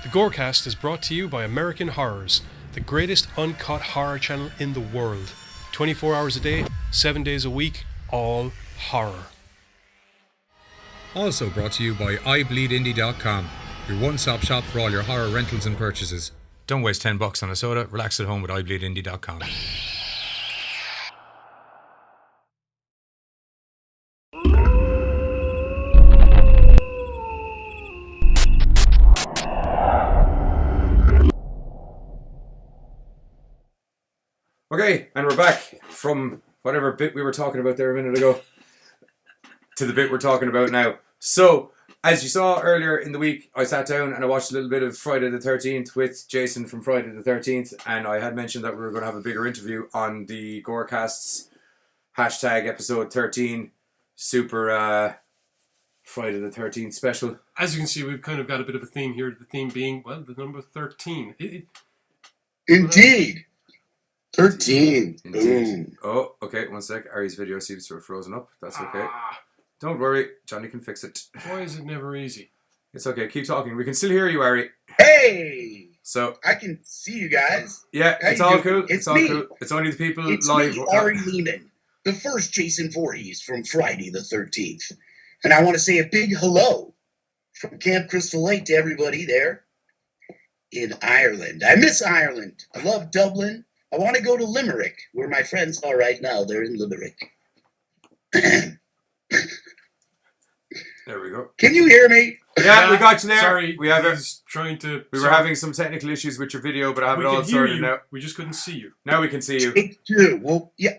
The Gorecast is brought to you by American Horrors, the greatest uncut horror channel in the world. 24 hours a day, 7 days a week, all horror. Also brought to you by iBleedIndie.com, your one-stop shop for all your horror rentals and purchases. Don't waste $10 on a soda, relax at home with iBleedIndie.com. Okay, and we're back from whatever bit we were talking about there a minute ago to the bit we're talking about now. So, as you saw earlier in the week, I sat down and I watched a little bit of Friday the 13th with Jason from Friday the 13th, and I had mentioned that we were going to have a bigger interview on the Gorecast's hashtag episode 13 super Friday the 13th special. As you can see, we've kind of got a bit of a theme here, the theme being, well, the number 13. Indeed. 13. Indeed. Oh, okay, one sec. Ari's video seems to have frozen up. That's okay. Don't worry, Johnny can fix it. Why is it never easy? It's okay, keep talking. We can still hear you, Ari. Hey! So I can see you guys. Yeah, How it's you all doing? cool. It's all me. cool. It's only the people It's live. me, Ari Lehman, the first Jason Voorhees from Friday the 13th. And I want to say a big hello from Camp Crystal Lake to everybody there in Ireland. I miss Ireland. I love Dublin. I want to go to Limerick, where my friends are right now. They're in Limerick. There we go. Can you hear me? Yeah, we got you there. Sorry, we have trying to. We were having some technical issues with your video, but I have it all sorted now. We just couldn't see you. Now we can see you. Take two. Well, yeah.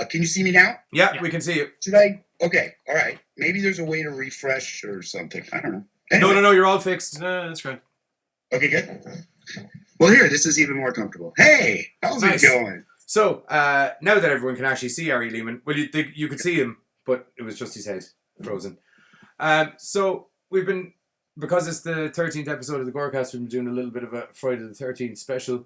Can you see me now? Yeah, we can see you. Should I? Okay. All right. Maybe there's a way to refresh or something. I don't know. Anyway. No, you're all fixed. That's great. Okay, good. Well, here, this is even more comfortable. Hey, how's Nice. it going? So, now that everyone can actually see Ari Lehman, well, you could see him, but it was just his head frozen. So, we've been, because it's the 13th episode of the Gorecast, we've been doing a little bit of a Friday the 13th special.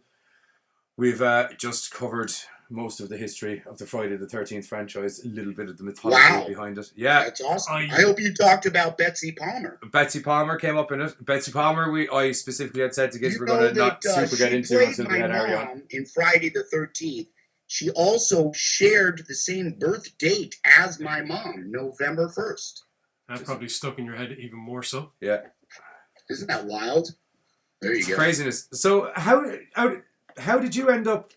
We've just covered most of the history of the Friday the 13th franchise, a little bit of the mythology behind it. Yeah. That's awesome. I hope you talked about Betsy Palmer. Betsy Palmer came up in it. Betsy Palmer, I specifically had said to kids we're going to not super get into until we had Ari on. In Friday the 13th, she also shared the same birth date as my mom, November 1st. That probably stuck in your head even more so. Yeah. Isn't that wild? There you go. Craziness. So how did you end up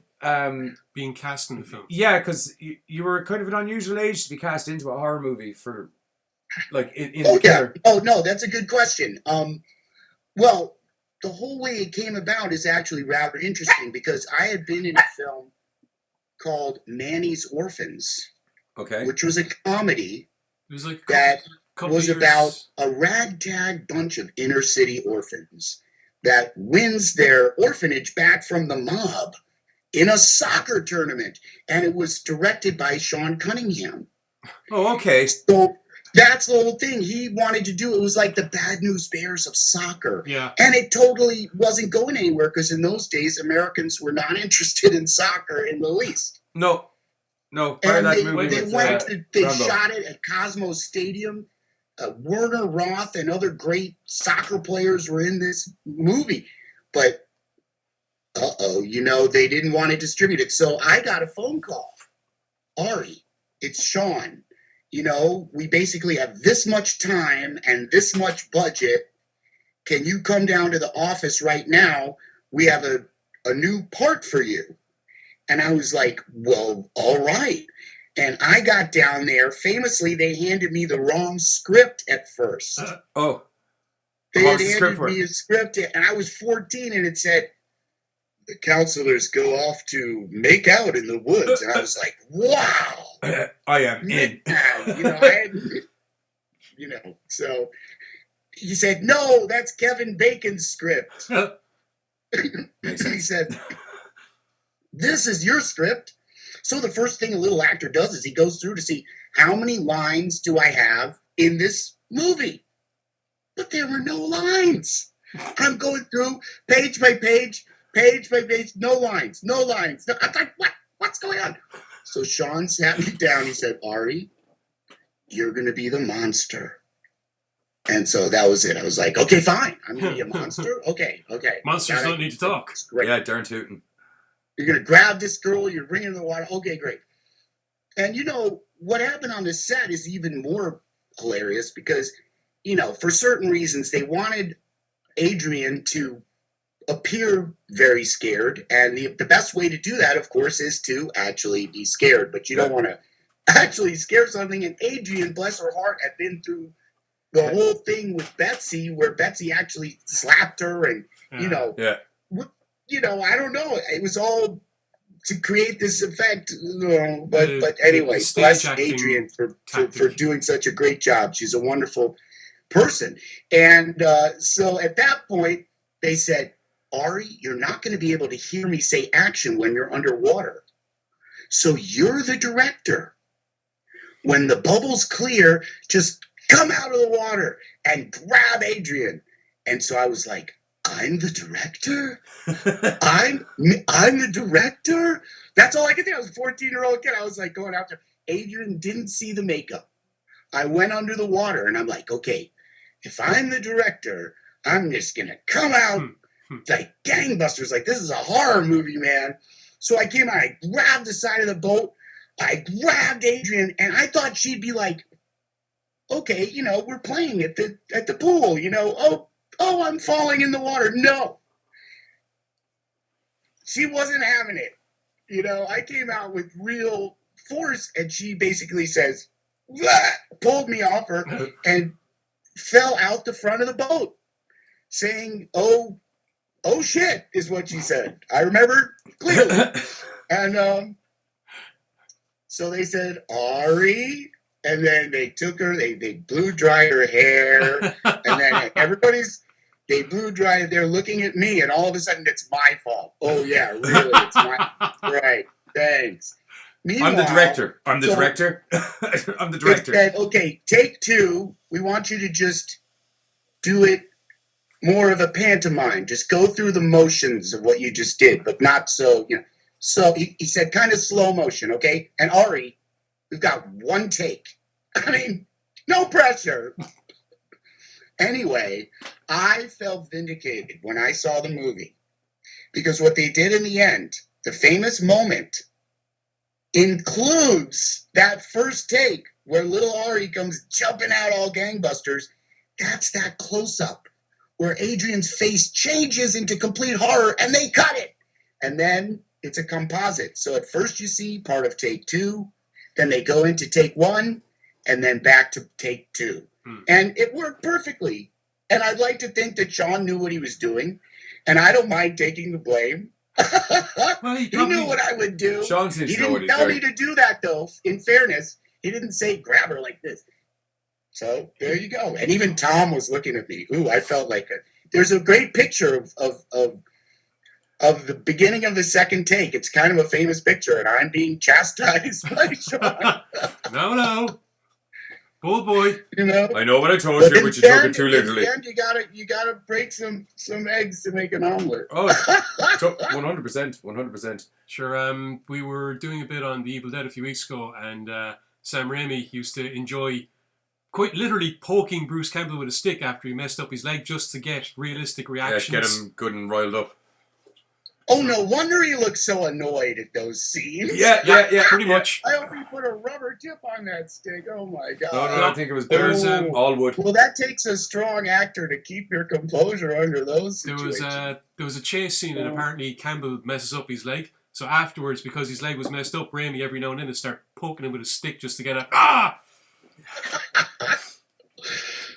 being cast in the film? Yeah, because you were kind of an unusual age to be cast into a horror movie for, like, in Oh, the killer. yeah. Oh, no, that's a good question. Well, the whole way it came about is actually rather interesting because I had been in a film called Nanny's Orphans, Okay. which was a comedy It was like that couple was years. about a ragtag bunch of inner city orphans that wins their orphanage back from the mob in a soccer tournament. And it was directed by Sean Cunningham. Oh, okay. So that's the whole thing. He wanted to do it. Was like the Bad News Bears of soccer. Yeah. And it totally wasn't going anywhere because in those days, Americans were not interested in soccer in the least. No. Part of And that they movie with, they Rambo. shot it at Cosmos Stadium. Werner Roth and other great soccer players were in this movie. But, they didn't want to distribute it. So I got a phone call. Ari, it's Sean. We basically have this much time and this much budget. Can you come down to the office right now? We have a new part for you. And I was like, well, all right. And I got down there. Famously, they handed me the wrong script at first. Oh. They What had was the script handed for? me a script, and I was 14, and it said, the counselors go off to make out in the woods. And I was like, wow. I am in. So he said, no, that's Kevin Bacon's script. He said, this is your script. So the first thing a little actor does is he goes through to see how many lines do I have in this movie. But there were no lines. I'm going through page by page, no lines. No, I'm like, what's going on? So Sean sat me down. He said, Ari, you're going to be the monster. And so that was it. I was like, okay, fine. I'm going to be a monster. Okay. Monsters don't need to talk. Great. Yeah, darn tootin'. You're going to grab this girl. You're bringing her in the water. Okay, great. And, what happened on the set is even more hilarious because, for certain reasons, they wanted Adrian to appear very scared. And the best way to do that, of course, is to actually be scared. But you don't want to actually scare something. And Adrian, bless her heart, had been through the whole thing with Betsy, where Betsy actually slapped her, and I don't know. It was all to create this effect, but anyway, bless Adrian for doing such a great job. She's a wonderful person, and so at that point they said, Ari, you're not going to be able to hear me say action when you're underwater, so you're the director. When the bubbles clear, just come out of the water and grab Adrian. And so I was like, I'm the director? I'm the director? That's all I could think. I was a 14-year-old kid. I was like going after. Adrian didn't see the makeup. I went under the water and I'm like, okay, if I'm the director, I'm just going to come out like gangbusters. Like, this is a horror movie, man. So I came out, I grabbed the side of the boat. I grabbed Adrian and I thought she'd be like, okay, we're playing at the pool, oh, I'm falling in the water. No. She wasn't having it. I came out with real force and she basically says, pulled me off her and fell out the front of the boat saying, oh shit, is what she said. I remember clearly. And so they said, Ari. And then they took her, they blew dry her hair, and then they blew dry, they're looking at me, and all of a sudden it's my fault. Oh yeah, really, it's my right, thanks. Meanwhile, I'm the director. I'm the director. It said, okay, take 2, we want you to just do it more of a pantomime, just go through the motions of what you just did, but not so, So he said kind of slow motion, okay? And Ari, we've got 1 take. I mean, no pressure. Anyway, I felt vindicated when I saw the movie. Because what they did in the end, the famous moment, includes that first take where little Ari comes jumping out all gangbusters. That's that close-up where Adrian's face changes into complete horror and they cut it. And then it's a composite. So at first you see part of take 2, then they go into take 1, and then back to take 2. And it worked perfectly. And I'd like to think that Sean knew what he was doing, and I don't mind taking the blame. Well, he knew what I would do. Sean seems he to know what didn't he's tell doing. me to do that, though. In fairness, he didn't say grab her like this. So there you go. And even Tom was looking at me. Ooh, I felt like there's a great picture of the beginning of the second take. It's kind of a famous picture, and I'm being chastised by Sean. No. Bold boy. I know what I told you, but you took it too literally. In the end, you gotta break some eggs to make an omelet. Oh, 100%. Sure. We were doing a bit on The Evil Dead a few weeks ago, and Sam Raimi used to enjoy quite literally poking Bruce Campbell with a stick after he messed up his leg just to get realistic reactions. Yeah, get him good and riled up. Oh, no wonder he looks so annoyed at those scenes. Yeah, pretty much. I hope he put a rubber tip on that stick. Oh, my God. No, I think it was all wood. Well, that takes a strong actor to keep your composure under those situations. There was a chase scene, and apparently Campbell messes up his leg. So afterwards, because his leg was messed up, Raimi every now and then would start poking him with a stick just to get a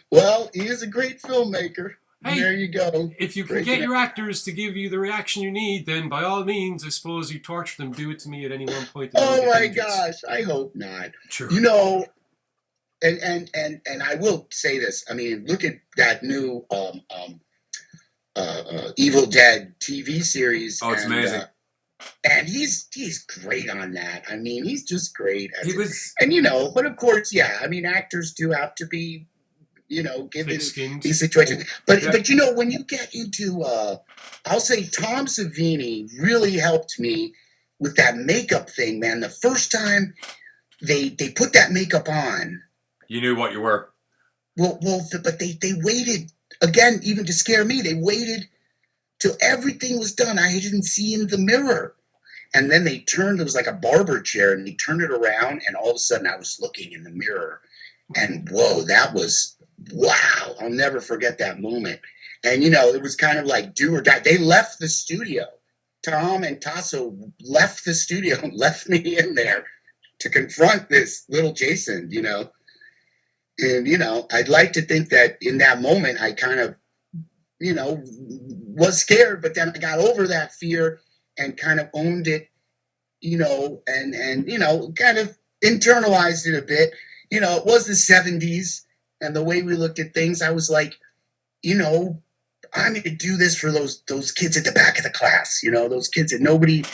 Well, he is a great filmmaker. Hey, there you go. If you can get your actors to give you the reaction you need, then by all means, I suppose you torture them. Do it to me at any one point. Oh my gosh, I hope not. True. And I will say this. I mean, look at that new Evil Dead TV series. Oh, it's amazing. And he's great on that. I mean, he's just great. And but of course, yeah. I mean, actors do have to be, given these situations. But when you get into, I'll say Tom Savini really helped me with that makeup thing, man. The first time they put that makeup on, you knew what you were. But they waited again, even to scare me. They waited till everything was done. I didn't see in the mirror. And then they turned, it was like a barber chair, and they turned it around, and all of a sudden I was looking in the mirror. And whoa, that was, wow. I'll never forget that moment. And, it was kind of like do or die. They left the studio. Tom and Tasso left the studio and left me in there to confront this little Jason, And, I'd like to think that in that moment I kind of, was scared, but then I got over that fear and kind of owned it, and kind of internalized it a bit. It was the 70s, and the way we looked at things, I was like, I'm going to do this for those kids at the back of the class, those kids that nobody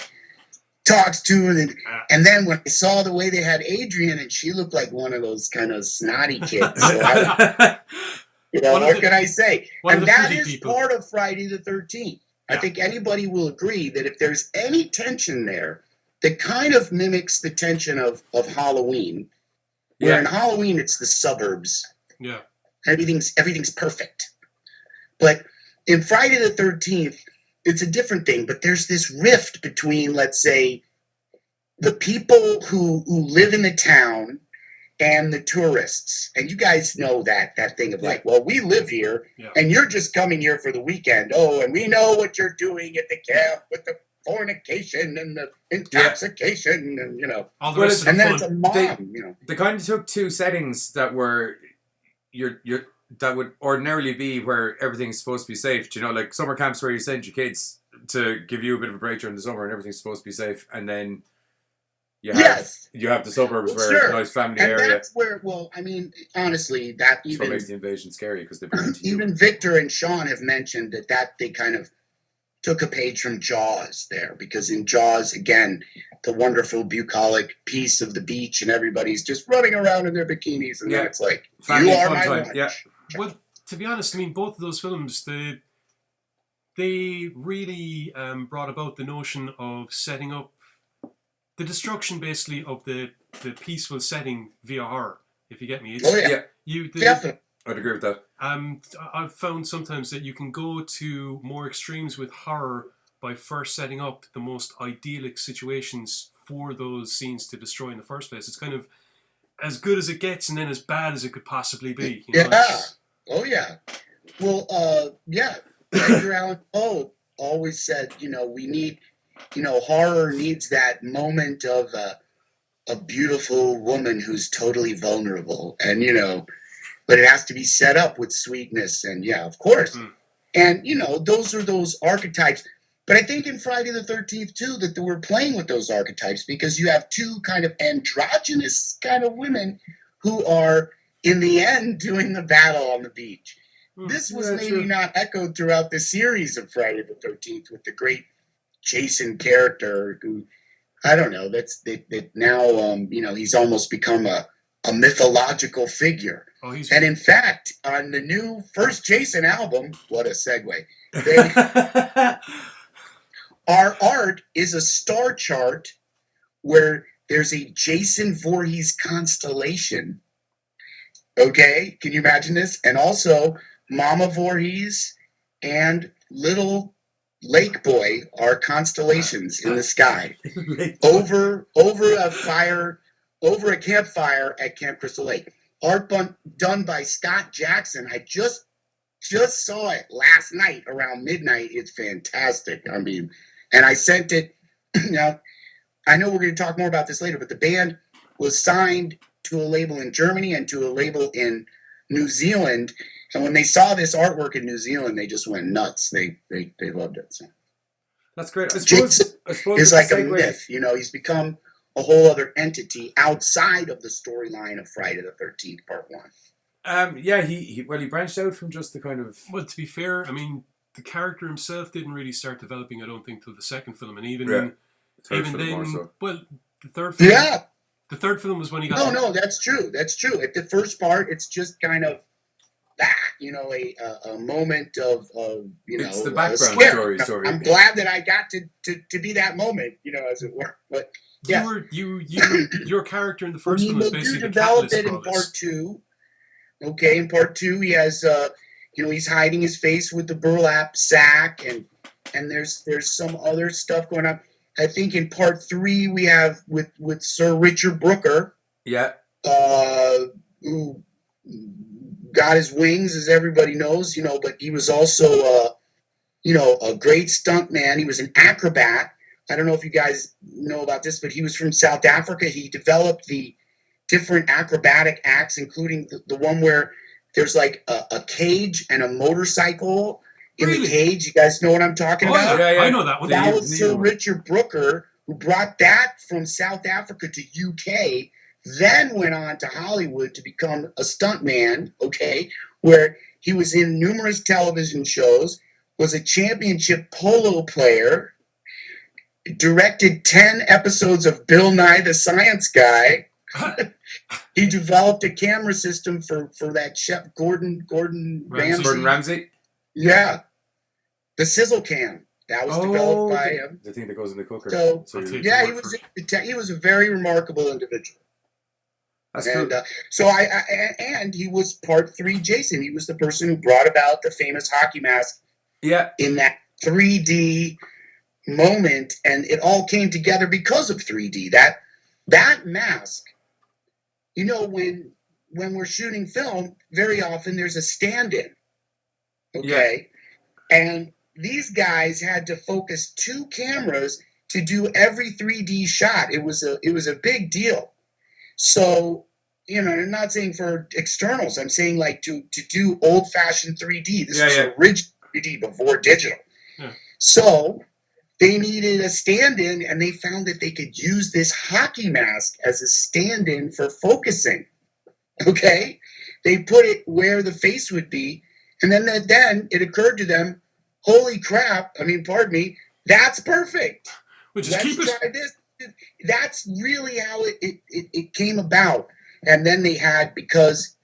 talks to. And then when I saw the way they had Adrian, and she looked like one of those kind of snotty kids. So what can I say? And that is part of Friday the 13th. I think anybody will agree that if there's any tension there that kind of mimics the tension of Halloween, where in Halloween it's the suburbs. Yeah. Everything's perfect. But in Friday the 13th, it's a different thing. But there's this rift between, let's say, the people who live in the town and the tourists. And you guys know that thing of like, well, we live here, and you're just coming here for the weekend. Oh, and we know what you're doing at the camp with the fornication and the intoxication and, all the rest of the and then fun. it's a mom, They kind of took two settings that were that would ordinarily be where everything's supposed to be safe. Like summer camps where you send your kids to give you a bit of a break during the summer and everything's supposed to be safe, and then you have the suburbs where it's a nice family and area. That's where, honestly, that That's what makes the invasion scary, because they bring it to you. Even Victor and Sean have mentioned that they kind of took a page from Jaws there, because in Jaws, again, the wonderful bucolic piece of the beach and everybody's just running around in their bikinis, and then it's like, family you are fun my time. lunch. Yeah. Well, to be honest, both of those films, they really brought about the notion of setting up the destruction, basically, of the peaceful setting via horror, if you get me. Definitely. I'd agree with that. I've found sometimes that you can go to more extremes with horror by first setting up the most idyllic situations for those scenes to destroy in the first place. It's kind of as good as it gets, and then as bad as it could possibly be. Oh, yeah. Well, Edgar Allan Poe always said, we need, horror needs that moment of a beautiful woman who's totally vulnerable. And, but it has to be set up with sweetness. And, of course. And, those are those archetypes. But I think in Friday the 13th, too, that we're playing with those archetypes, because you have two kind of androgynous kind of women who are, in the end, doing the battle on the beach. This was maybe not echoed throughout the series of Friday the 13th with the great Jason character who, I don't know, that now, he's almost become a mythological figure. And in fact, on the new first Jason album, what a segue, our art is a star chart where there's a Jason Voorhees constellation. Okay, can you imagine this? And also, Mama Voorhees and little Lake Boy are constellations in the sky over a campfire at Camp Crystal Lake. Art done by Scott Jackson. I just saw it last night around midnight. It's fantastic. And I sent it. Now, I know we're going to talk more about this later, but the band was signed to a label in Germany and to a label in New Zealand. And when they saw this artwork in New Zealand, they just went nuts. They loved it. So. That's great. I suppose Jason is like a myth. He's become a whole other entity outside of the storyline of Friday the 13th, Part 1. He branched out from just the kind of... Well, to be fair, the character himself didn't really start developing, I don't think, till the second film, and even then, well, the third film. Yeah. The third film was when he got. No, that's true. That's true. At the first part, it's just kind of that, a moment of It's the background story. I'm glad that I got to be that moment, as it were. But yeah, your character in the first film was basically developed the it in catalyst for all Part this. 2. Okay, in part 2, he has, he's hiding his face with the burlap sack, and there's some other stuff going on. I think in part 3 we have with Sir Richard Brooker, Yeah. Who got his wings, as everybody knows, but he was also, a great stunt man. He was an acrobat. I don't know if you guys know about this, but he was from South Africa. He developed the different acrobatic acts, including the one where there's like a cage and a motorcycle in Really? the cage. You guys know what I'm talking Oh, about? yeah, I know that one. That was Sir Richard Brooker, who brought that from South Africa to UK, then went on to Hollywood to become a stuntman, okay, where he was in numerous television shows, was a championship polo player, directed 10 episodes of Bill Nye the Science Guy. He developed a camera system for that chef Gordon Ramsay. Gordon Ramsay? Yeah. The Sizzle Cam. That was developed by him. The thing that goes in the cooker. So yeah, he was a very remarkable individual. That's and cool. So and he was part 3 Jason. He was the person who brought about the famous hockey mask. Yeah. In that 3D moment, and it all came together because of 3D. That mask. When we're shooting film, very often there's a stand-in. Okay? Yeah. And these guys had to focus 2 cameras to do every 3D shot. It was a big deal. So, I'm not saying for externals. I'm saying like to do old-fashioned 3D. This is original 3D before digital. Yeah. So they needed a stand-in, and they found that they could use this hockey mask as a stand-in for focusing. Okay? They put it where the face would be, and then it occurred to them, holy crap, pardon me, that's perfect. Let's try this. That's really how it came about. And then they had, because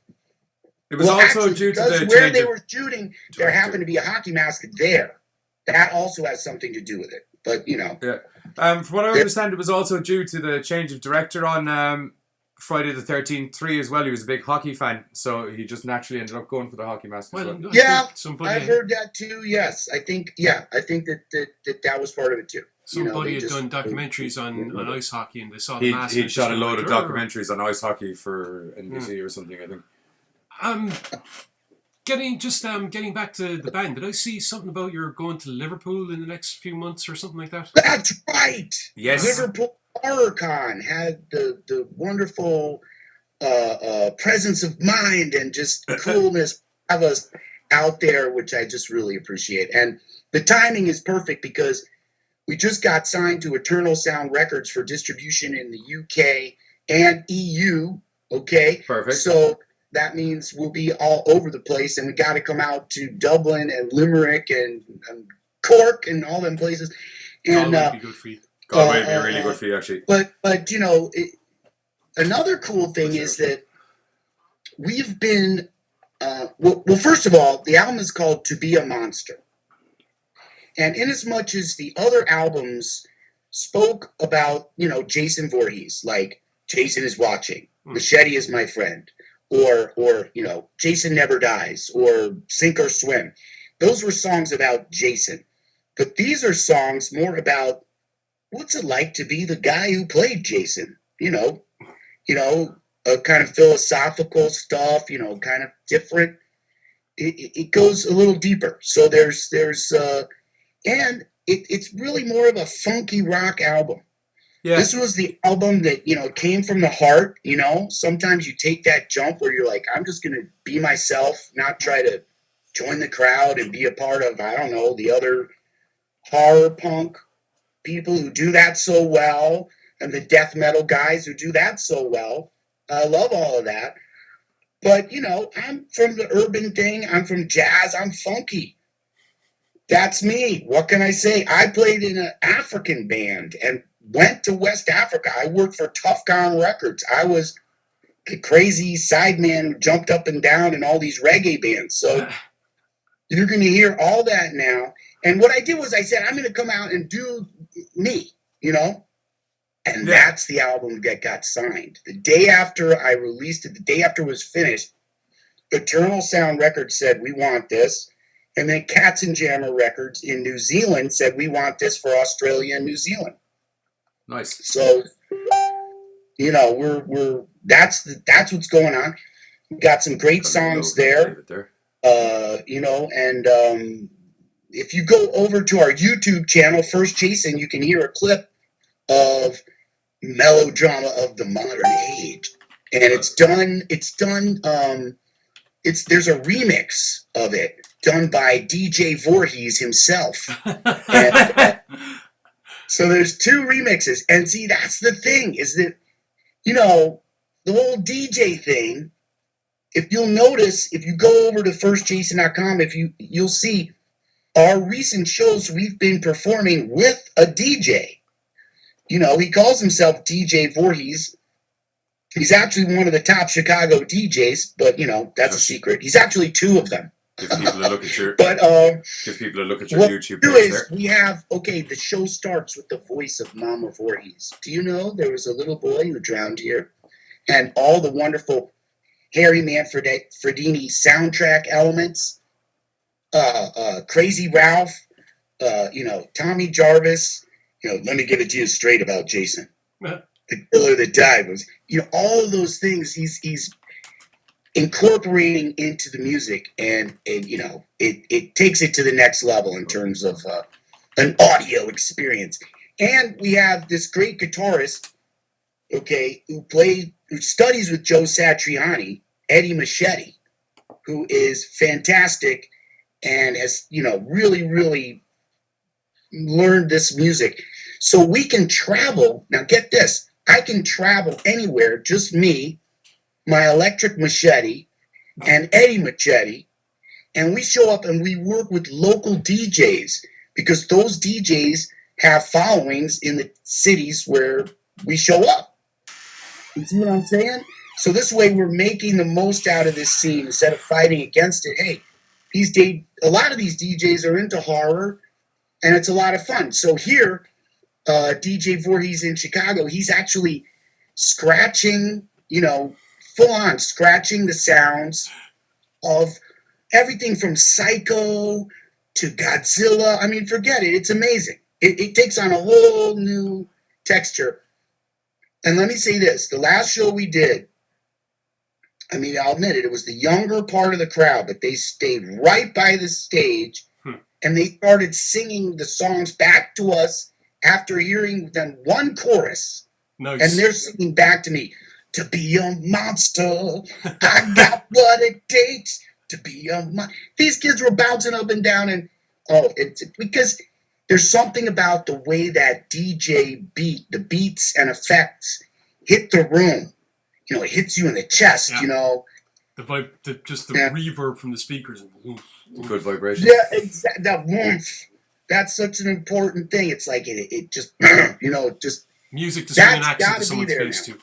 it was also due to the where they were shooting, there happened to be a hockey mask there. That also has something to do with it. But, Yeah. From what I understand, it was also due to the change of director on Friday the 13th 3 as well. He was a big hockey fan, so he just naturally ended up going for the hockey mask as well. Yeah, I've heard that too, yes. I think that was part of it too. Somebody had done documentaries on ice hockey, and they saw the mask. He'd shot a load of documentaries on ice hockey for NBC or something, I think. Getting back to the band, did I see something about you're going to Liverpool in the next few months or something like that? That's right. Yes. Liverpool HorrorCon had the wonderful presence of mind and just coolness of us out there, which I just really appreciate. And the timing is perfect because we just got signed to Eternal Sound Records for distribution in the UK and EU. Okay. Perfect. So that means we'll be all over the place, and we got to come out to Dublin and Limerick and Cork and all them places. And Galway would be good for you. Galway would be really good for you, actually. But another cool thing is that we've been well, first of all, the album is called "To Be a Monster," and inasmuch as the other albums spoke about Jason Voorhees, like Jason is watching, Machete is my friend, or Jason Never Dies, or Sink or Swim. Those were songs about Jason. But these are songs more about what's it like to be the guy who played Jason. Kind of philosophical stuff, kind of different. It goes a little deeper. So there's and it's really more of a funky rock album. Yeah. This was the album that, came from the heart, Sometimes you take that jump where you're like, I'm just going to be myself, not try to join the crowd and be a part of, I don't know, the other horror punk people who do that so well, and the death metal guys who do that so well. I love all of that. But, I'm from the urban thing. I'm from jazz. I'm funky. That's me. What can I say? I played in an African band and went to West Africa. I worked for Tough Gone Records. I was the crazy sideman who jumped up and down in all these reggae bands. So you're going to hear all that now. And what I did was I said, I'm going to come out and do me, And that's the album that got signed. The day after I released it, the day after it was finished, Eternal Sound Records said, we want this. And then Cats and Jammer Records in New Zealand said, we want this for Australia and New Zealand. Nice. So, you know, that's what's going on. We got some great songs there. You know, and if you go over to our YouTube channel, First Jason, you can hear a clip of Melodrama of the Modern Age. And there's a remix of it done by DJ Voorhees himself. And, so there's 2 remixes. And see, that's the thing, is that, you know, the whole DJ thing, if you'll notice, if you go over to firstjason.com, you'll see our recent shows we've been performing with a DJ. You know, he calls himself DJ Voorhees. He's actually one of the top Chicago DJs, but, you know, that's a secret. He's actually 2 of them. Give people a look at your, give people a look at your YouTube page there. We have, the show starts with the voice of Mama Voorhees. Do you know there was a little boy who drowned here? And all the wonderful Harry Manfredini soundtrack elements, Crazy Ralph, you know, Tommy Jarvis, you know, let me get it to you straight about Jason. The killer that died was, you know, all of those things he's incorporating into the music, and you know, it takes it to the next level in terms of an audio experience. And we have this great guitarist, who studies with Joe Satriani, Eddie Machete, who is fantastic and has, you know, really, really learned this music. So we can travel. Now get this, I can travel anywhere, just me, my electric machete, and Eddie Machete, and we show up and we work with local DJs, because those DJs have followings in the cities where we show up. You see what I'm saying? So this way we're making the most out of this scene instead of fighting against it. Hey, a lot of these DJs are into horror, and it's a lot of fun. So here, DJ Voorhees in Chicago, he's actually scratching, you know, full on scratching the sounds of everything from Psycho to Godzilla. I mean, forget it. It's amazing. It takes on a whole new texture. And let me say this. The last show we did, I mean, I'll admit it, it was the younger part of the crowd, but they stayed right by the stage, and they started singing the songs back to us after hearing them one chorus. Nice. And they're singing back to me, to be a monster, I got what it takes to be a monster. These kids were bouncing up and down, and it's because there's something about the way that DJ the beats and effects hit the room. You know, it hits you in the chest, you know. The vibe, just the reverb from the speakers. Good vibration. Yeah, exactly. That warmth. That's such an important thing. It's like it just, you know, just... Music to swing an accent to someone's face, too.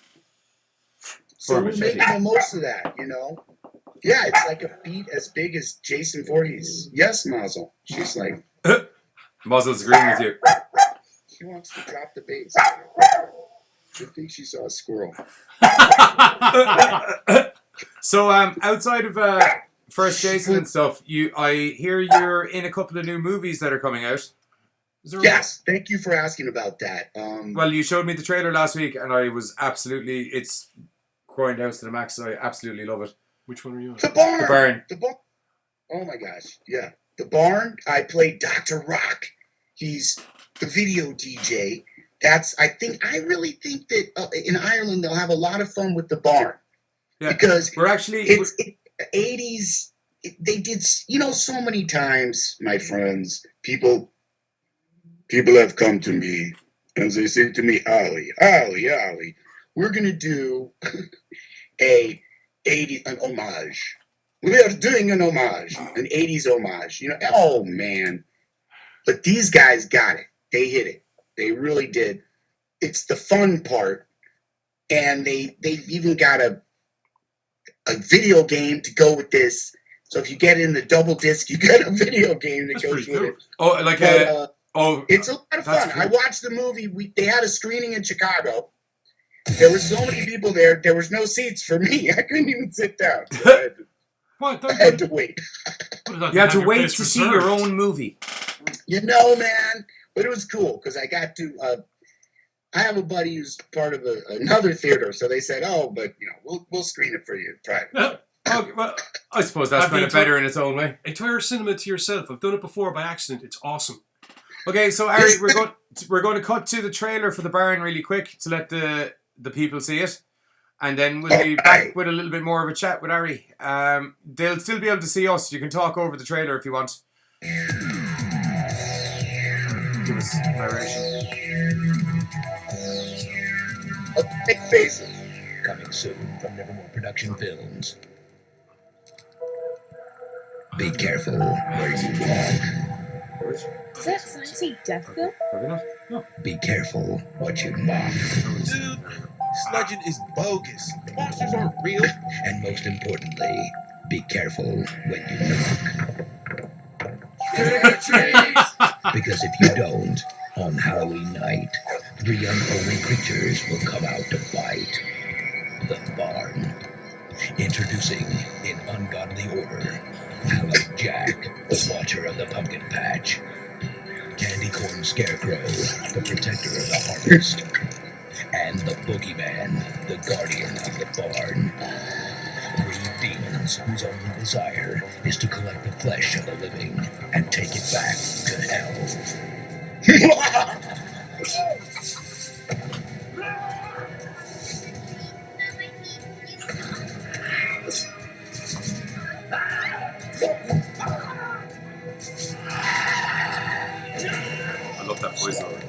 So we're making the most of that, you know. Yeah, it's like a beat as big as Jason Voorhees. Yes, Mazel. She's like... Mazel's agreeing with you. She wants to drop the bass. I think she saw a squirrel. So, outside of First Jason and stuff, I hear you're in a couple of new movies that are coming out. Yes, thank you for asking about that. Well, you showed me the trailer last week, and I was it's Grindhouse to the max. I absolutely love it. Which one are you on? The Barn. The Barn. The Barn. Oh my gosh, yeah. The Barn. I played Dr. Rock. He's the video DJ. I really think that in Ireland they'll have a lot of fun with The Barn. Yeah, because we're actually... 80s, they did, you know, so many times, my friends, people have come to me and they say to me, Ali, we're going to do an homage. We are doing an homage, an 80s homage. You know, oh man. But these guys got it. They hit it. They really did. It's the fun part. And they've even got a video game to go with this. So if you get in the double disc, you get a video game that goes with it. Oh, like it's a lot of fun. Cool. I watched the movie. They had a screening in Chicago. There were so many people there. There was no seats for me. I couldn't even sit down. So What? I had to wait. You had to wait to see your own movie. You know, man. But it was cool because I got to. I have a buddy who's part of another theater, so they said, "Oh, but we'll screen it for you private." Okay, well, I suppose that's kind of better in its own way. Entire cinema to yourself. I've done it before by accident. It's awesome. Okay, so Ari, we're going to cut to the trailer for the barn really quick to let the people see it, and then we'll be back with a little bit more of a chat with Ari. They'll still be able to see us. You can talk over the trailer if you want. Give us narration. Big faces. Coming soon from Nevermore Production Films. Be careful where you walk. Does that sign say death film? Be careful what you mock. Dude, this legend is bogus. The monsters aren't real. And most importantly, be careful when you knock. Because if you don't, on Halloween night, 3 unholy creatures will come out to bite. The Barn. Introducing, in ungodly order, Hallowed Jack, the Watcher of the Pumpkin Patch. Candy Corn Scarecrow, the Protector of the Harvest. And the Boogeyman, the Guardian of the Barn. 3 demons whose only desire is to collect the flesh of the living and take it back to hell. I love that voiceover.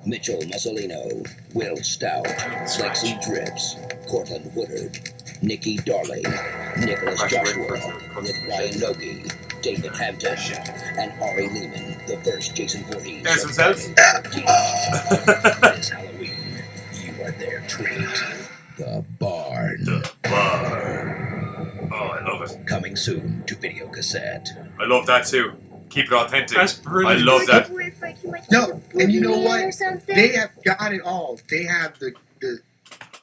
Mitchell Mussolino, Will Stout, Lexi Drips, Cortland Woodard, Nikki Darling, Nicholas Joshua, with Ryan Nogi, David Hampton, and Ari Lehman, the first Jason Voorhees. There's himself. This Halloween, you are their treat. The Barn. The Barn. Oh, I love it. Coming soon to video cassette. I love that too. Keep it authentic. That's brilliant. I love that. No, and you know what? They have got it all. They have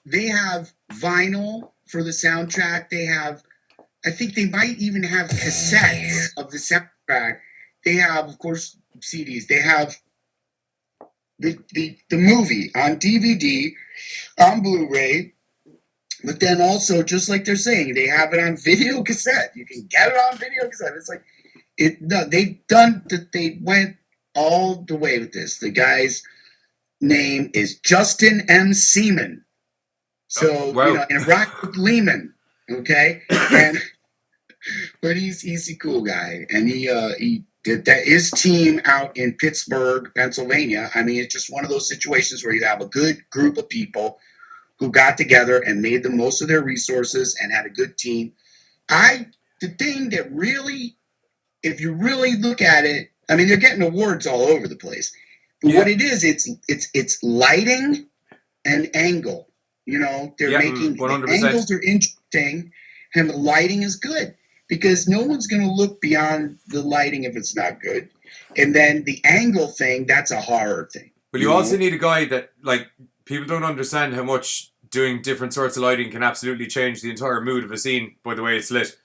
they have vinyl for the soundtrack. They have, I think they might even have cassettes of the soundtrack. They have, of course, CDs. They have the movie on DVD, on Blu-ray, but then also, just like they're saying, they have it on video cassette. You can get it on video cassette. It's like, they went all the way with this. The guy's name is Justin M. Seaman. So, and Rock Lehman, okay? But he's a cool guy. And he did that. His team out in Pittsburgh, Pennsylvania, I mean, it's just one of those situations where you have a good group of people who got together and made the most of their resources and had a good team. The thing that really, if you really look at it, I mean, they're getting awards all over the place. But what it is, it's lighting and angle. They're making 100%. Angles are interesting, and the lighting is good because no one's going to look beyond the lighting if it's not good. And then the angle thing, that's a horror thing. But you also need a guy that, like, people don't understand how much doing different sorts of lighting can absolutely change the entire mood of a scene by the way it's lit.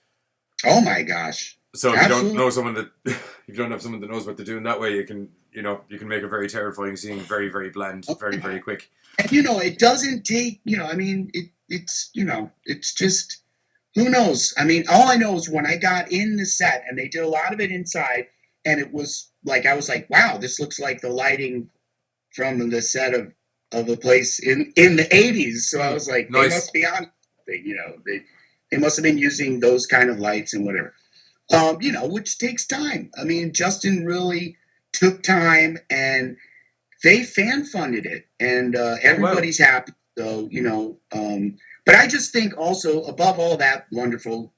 Oh my gosh. So if you don't know someone that, if you don't have someone that knows what they're doing that way, you can make a very terrifying scene very, very bland, very, very quick. And it doesn't take, I mean, it's just, who knows? I mean, all I know is when I got in the set and they did a lot of it inside, and it was like, I was like, wow, this looks like the lighting from the set of a place in the 80s. So I was like, nice. They must be on, they must have been using those kind of lights and whatever. Which takes time. I mean, Justin really took time, and they fan funded it, and everybody's happy. So but I just think also above all that wonderful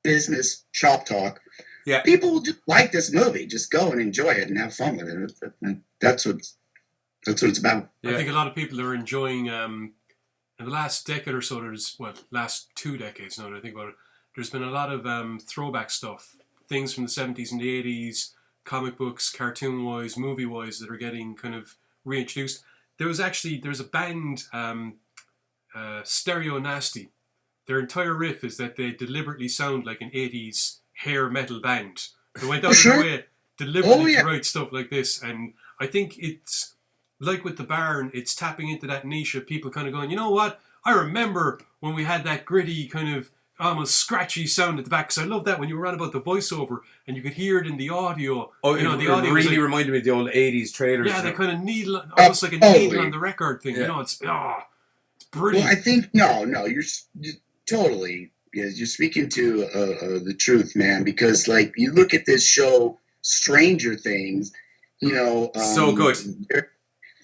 business shop talk, people just like this movie. Just go and enjoy it and have fun with it. That's what it's about. I think a lot of people are enjoying. In the last decade or so, last 2 decades now that I think about it. There's been a lot of throwback stuff, things from the 70s and the 80s, comic books, cartoon-wise, movie-wise, that are getting kind of reintroduced. There's a band, Stereo Nasty. their entire riff is that they deliberately sound like an 80s hair metal band. They went out of their way deliberately to write stuff like this, and I think it's like with the Barn, it's tapping into that niche of people kind of going, you know what? I remember when we had that gritty kind of almost scratchy sound at the back, because I love that when you were on about the voiceover and you could hear it in the audio. Oh, you know, the audio really reminded me of the old 80s trailers. Yeah, they kind of needle, almost like a needle on the record thing. Yeah. You know, it's brilliant. Well, I think you're totally. Yeah, you're speaking to the truth, man. Because like you look at this show, Stranger Things, so good.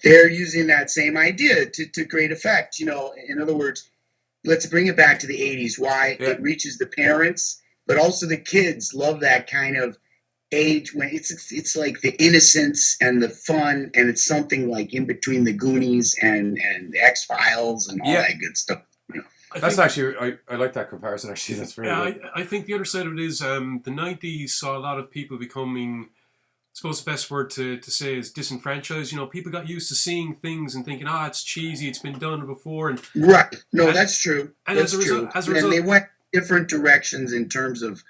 They're using that same idea to great effect. In other words, let's bring it back to the 80s. Why it reaches the parents, but also the kids love that kind of age when it's like the innocence and the fun, and it's something like in between the Goonies and the X-Files and all that good stuff. I like that comparison. Actually, that's very good. I think the other side of it is the 90s saw a lot of people becoming, I suppose the best word to say is disenfranchised. People got used to seeing things and thinking, it's cheesy, it's been done before. Right. No, that's true. And that's as a result, and they went different directions in terms of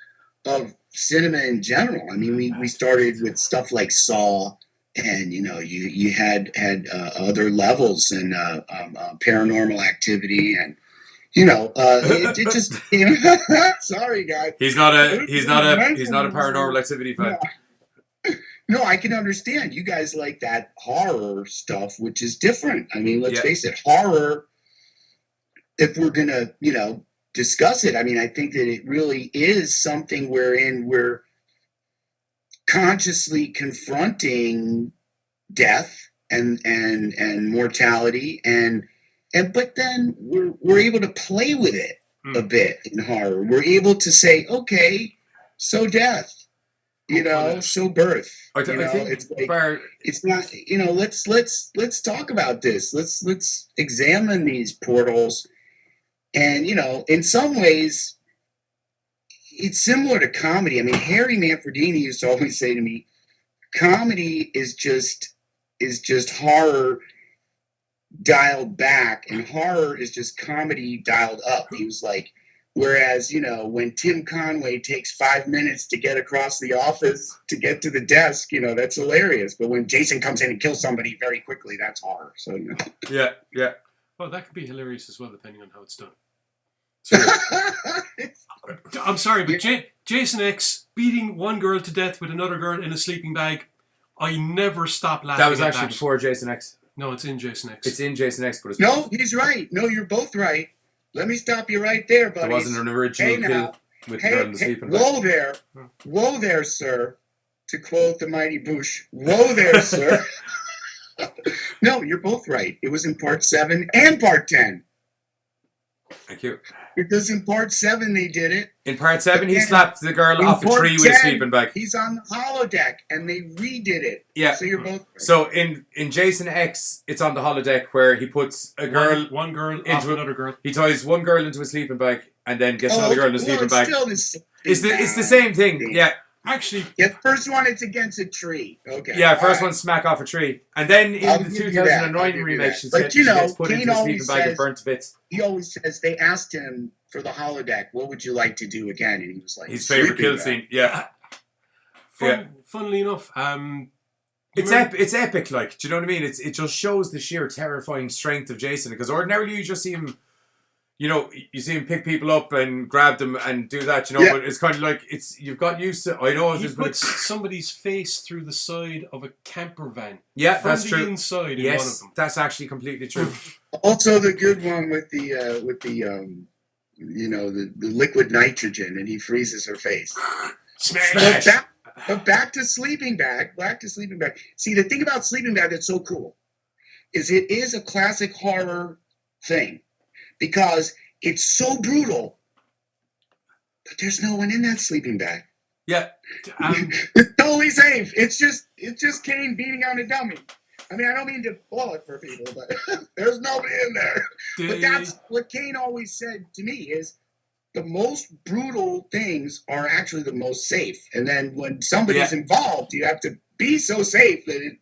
cinema in general. I mean, we started with stuff like Saw, and you had other levels and Paranormal Activity, and it just sorry guys. He's not a Paranormal Activity fan. No, I can understand. You guys like that horror stuff, which is different. I mean, let's face it, horror, if we're going to, discuss it, I mean, I think that it really is something wherein we're consciously confronting death and mortality but then we're able to play with it a bit in horror. We're able to say, okay, so death. So birth. I think it's like it's not. Let's talk about this. Let's examine these portals, and in some ways, it's similar to comedy. I mean, Harry Manfredini used to always say to me, "Comedy is just horror dialed back, and horror is just comedy dialed up." He was like. Whereas, when Tim Conway takes 5 minutes to get across the office to get to the desk, that's hilarious. But when Jason comes in and kills somebody very quickly, that's horror. So, Yeah. Well, that could be hilarious as well, depending on how it's done. I'm sorry, but Jason X beating one girl to death with another girl in a sleeping bag, I never stopped laughing. That was actually before Jason X. No, it's in Jason X. It's in Jason X, but it's no, he's right. No, you're both right. Let me stop you right there, buddy. There wasn't an original kill with the girl in the sleeping bag. Whoa there, sir. To quote the mighty Bush, whoa there, sir. No, you're both right. It was in part 7 and part 10. Thank you. Because in part 7 they did it. In part 7 he slapped the girl off a tree with a sleeping bag. He's on the holodeck and they redid it. Yeah. So you're both right. So in Jason X, it's on the holodeck where he puts a girl one girl into another girl. He ties one girl into a sleeping bag and then gets another girl in a sleeping bag. It's the same thing. Yeah. Actually, the first one it's against a tree. Okay. Yeah, first one smack off a tree, and then in the 2009 remake, she gets put into a sleeping bag and burnt to bits. He always says they asked him for the holodeck, what would you like to do again? And he was like, his favorite kill scene. Yeah. Funnily enough, it's epic. Like, do you know what I mean? It just shows the sheer terrifying strength of Jason, because ordinarily you just see him. You see him pick people up and grab them and do that, but it's kind of like, you've got used to, I know. He puts somebody's face through the side of a camper van. Yeah, from that's the true. Inside in one of them. That's actually completely true. Also the good one with the liquid nitrogen, and he freezes her face. Smash! But back to Sleeping Bag. See, the thing about Sleeping Bag that's so cool is it is a classic horror thing. Because it's so brutal, but there's no one in that sleeping bag. Yeah, it's totally safe. It's just Kane beating on a dummy. I mean, I don't mean to blow it for people, but there's nobody in there. But that's what Kane always said to me is the most brutal things are actually the most safe. And then when somebody's involved, you have to be so safe that it,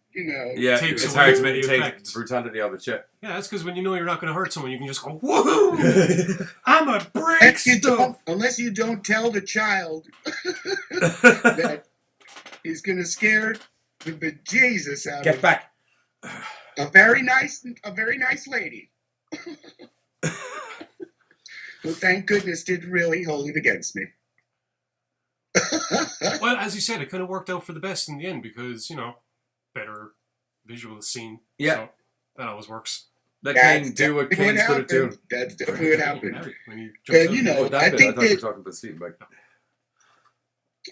Yeah, Takes it's away hard to the maintain effect. the brutality of it, yeah. Yeah, that's because when you know you're not going to hurt someone, you can just go, woohoo! I'm a break stuff! Unless you don't tell the child that he's going to scare the bejesus out Get of back. a very nice lady. Who, thank goodness, didn't really hold it against me. Well, as you said, it kind of worked out for the best in the end because, better visual scene. Yeah. So that always works. Let That's Kane do what definitely Kane's good at doing. happened. That's definitely what happened. When he jumps out. Oh, that I bit. I think thought you were that, talking about sleeping bag.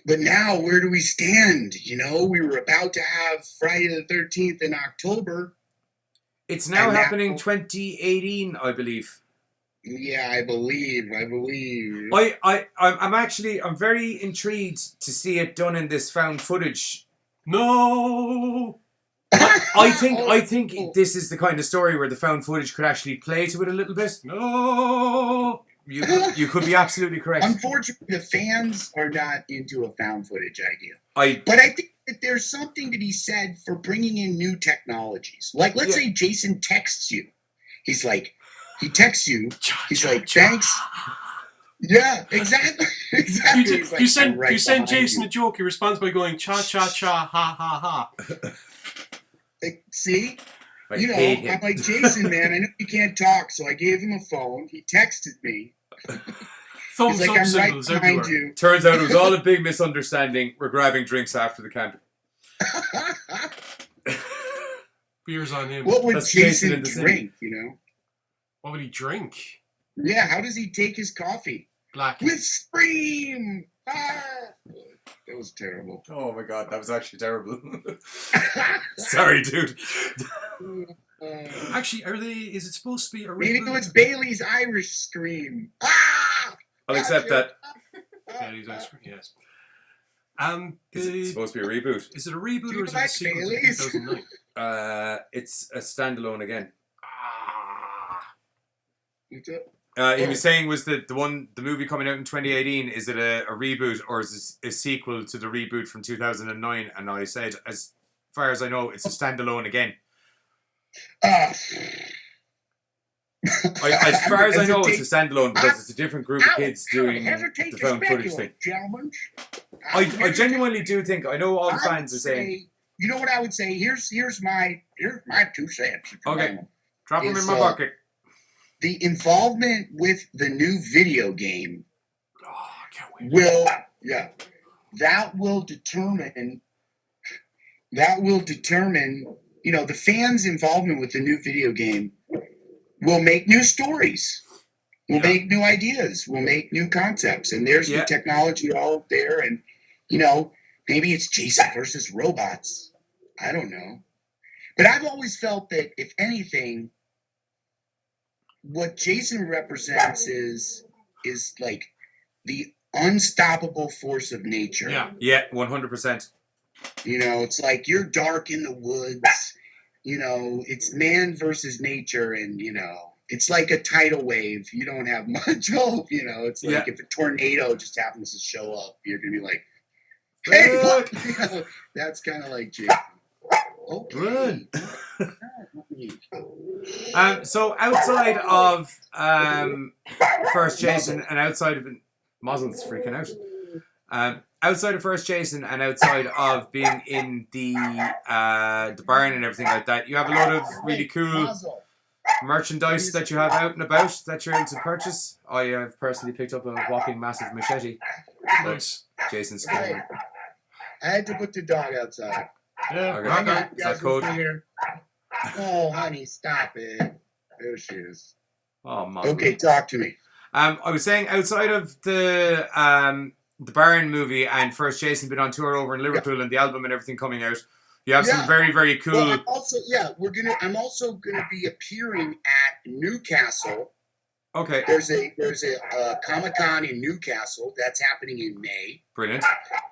but now where do we stand? We were about to have Friday the 13th in October. It's now And happening now- 2018, I believe. Yeah, I believe. I'm very intrigued to see it done in this found footage. No! I think this is the kind of story where the found footage could actually play to it a little bit. No! You could be absolutely correct. Unfortunately, the fans are not into a found footage idea. I But I think that there's something to be said for bringing in new technologies. Like, let's say Jason texts you. He texts you. He's like, thanks. Yeah, exactly. Exactly. He's like, You "I'm send right behind Jason you." a joke. He responds by going cha cha cha ha ha ha. See? I hate him. I'm like, Jason, man, I know you can't talk, so I gave him a phone. He texted me. Thumbs He's like, up I'm right symbols behind everywhere. you. Turns out it was all a big misunderstanding. We're grabbing drinks after the camp. Beers on him. What would That's Jason Jason in the city. drink, What would he drink? Yeah, how does he take his coffee? Black. With Scream! Ah! That was terrible. Oh my god, that was actually terrible. Sorry, dude. Actually, is it supposed to be a Maybe reboot? it's Bailey's Irish Scream. Ah! I'll accept that. Bailey's ice cream, yes. Is it supposed to be a reboot? Is it a reboot Do or you is it a like sequel to Bailey's? 2009? It's a standalone again. Ah. He was saying was that the movie coming out in 2018, is it a reboot or is it a sequel to the reboot from 2009? And I said, as far as I know, it's a standalone again. As far as I know, it's a standalone because it's a different group of kids doing the found footage thing. Gentlemen. I genuinely do think, I know all the fans are saying, You know what I would say? Here's my 2 cents. if you okay, mind. drop them in Is, my bucket. The involvement with the new video game Oh, I can't wait. that will determine, the fans' involvement with the new video game will make new stories. We'll make new ideas. We'll make new concepts. And there's the technology all there. And, maybe it's Jason versus robots. I don't know. But I've always felt that, if anything, what Jason represents is like the unstoppable force of nature. Yeah, 100%. It's like you're dark in the woods. It's man versus nature, and it's like a tidal wave. You don't have much hope. It's like if a tornado just happens to show up, you're gonna be like, "Hey, look!" That's kind of like Jason. Okay. So outside of First Jason and outside of Mossel's freaking out. Outside of First Jason and outside of being in the barn and everything like that, you have a lot of really cool merchandise that you have out and about that you're able to purchase. I have personally picked up a whopping massive machete. Nice. Jason's Okay. cool. I had to put the dog outside. Yeah. Okay. Hang on, Is that code? here. Oh, honey, stop it. There she is. Oh, man. Okay, talk to me. I was saying outside of the Barn movie and First Jason been on tour over in Liverpool and the album and everything coming out, you have some very, very cool. Well, I'm also gonna be appearing at Newcastle. Okay. There's a Comic-Con in Newcastle that's happening in May. Brilliant.